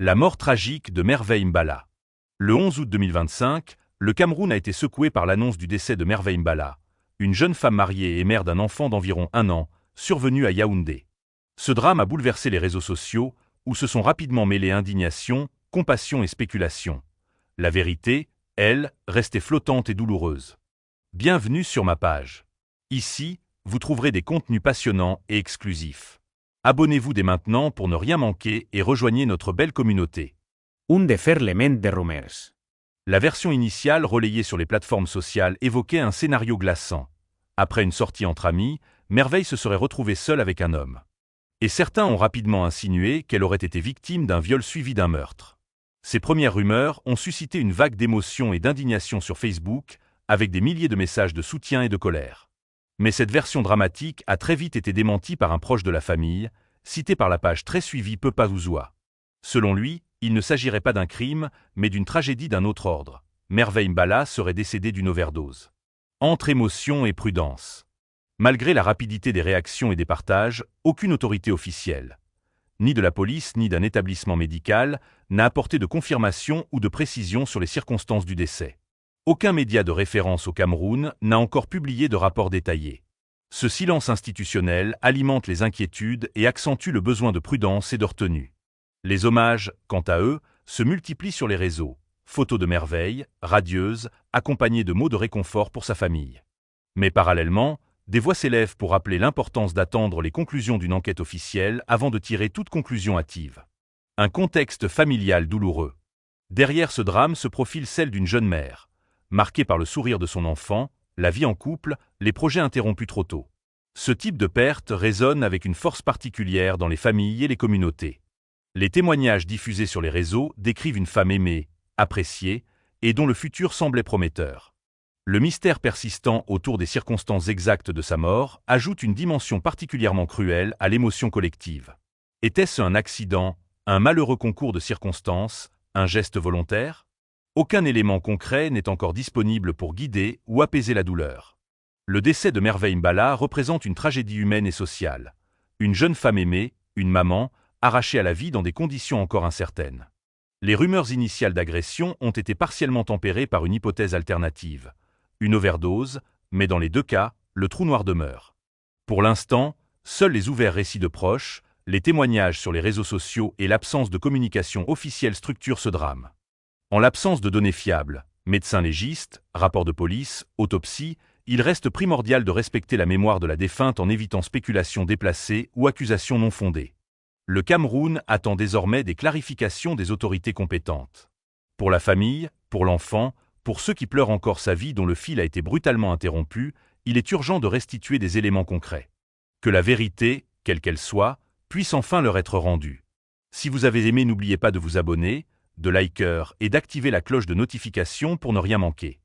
La mort tragique de Merveille Mbala. Le 11 août 2025, le Cameroun a été secoué par l'annonce du décès de Merveille Mbala, une jeune femme mariée et mère d'un enfant d'environ 1 an, survenue à Yaoundé. Ce drame a bouleversé les réseaux sociaux, où se sont rapidement mêlées indignation, compassion et spéculation. La vérité, elle, restait flottante et douloureuse. Bienvenue sur ma page. Ici, vous trouverez des contenus passionnants et exclusifs. Abonnez-vous dès maintenant pour ne rien manquer et rejoignez notre belle communauté. Un déferlement de rumeurs. La version initiale relayée sur les plateformes sociales évoquait un scénario glaçant. Après une sortie entre amis, Merveille se serait retrouvée seule avec un homme. Et certains ont rapidement insinué qu'elle aurait été victime d'un viol suivi d'un meurtre. Ces premières rumeurs ont suscité une vague d'émotion et d'indignation sur Facebook, avec des milliers de messages de soutien et de colère. Mais cette version dramatique a très vite été démentie par un proche de la famille, cité par la page très suivie Peupa Ouzoua. Selon lui, il ne s'agirait pas d'un crime, mais d'une tragédie d'un autre ordre. Merveille Mbala serait décédée d'une overdose. Entre émotion et prudence. Malgré la rapidité des réactions et des partages, aucune autorité officielle, ni de la police ni d'un établissement médical, n'a apporté de confirmation ou de précision sur les circonstances du décès. Aucun média de référence au Cameroun n'a encore publié de rapport détaillé. Ce silence institutionnel alimente les inquiétudes et accentue le besoin de prudence et de retenue. Les hommages, quant à eux, se multiplient sur les réseaux. Photos de Merveille, radieuse, accompagnées de mots de réconfort pour sa famille. Mais parallèlement, des voix s'élèvent pour rappeler l'importance d'attendre les conclusions d'une enquête officielle avant de tirer toute conclusion hâtive. Un contexte familial douloureux. Derrière ce drame se profile celle d'une jeune mère, marquée par le sourire de son enfant, la vie en couple, les projets interrompus trop tôt. Ce type de perte résonne avec une force particulière dans les familles et les communautés. Les témoignages diffusés sur les réseaux décrivent une femme aimée, appréciée, et dont le futur semblait prometteur. Le mystère persistant autour des circonstances exactes de sa mort ajoute une dimension particulièrement cruelle à l'émotion collective. Était-ce un accident, un malheureux concours de circonstances, un geste volontaire ? Aucun élément concret n'est encore disponible pour guider ou apaiser la douleur. Le décès de Merveille Mbala représente une tragédie humaine et sociale. Une jeune femme aimée, une maman, arrachée à la vie dans des conditions encore incertaines. Les rumeurs initiales d'agression ont été partiellement tempérées par une hypothèse alternative. Une overdose, mais dans les deux cas, le trou noir demeure. Pour l'instant, seuls les ouverts récits de proches, les témoignages sur les réseaux sociaux et l'absence de communication officielle structurent ce drame. En l'absence de données fiables, médecins légistes, rapports de police, autopsie, il reste primordial de respecter la mémoire de la défunte en évitant spéculations déplacées ou accusations non fondées. Le Cameroun attend désormais des clarifications des autorités compétentes. Pour la famille, pour l'enfant, pour ceux qui pleurent encore sa vie dont le fil a été brutalement interrompu, il est urgent de restituer des éléments concrets. Que la vérité, quelle qu'elle soit, puisse enfin leur être rendue. Si vous avez aimé, n'oubliez pas de vous abonner, de liker et d'activer la cloche de notification pour ne rien manquer.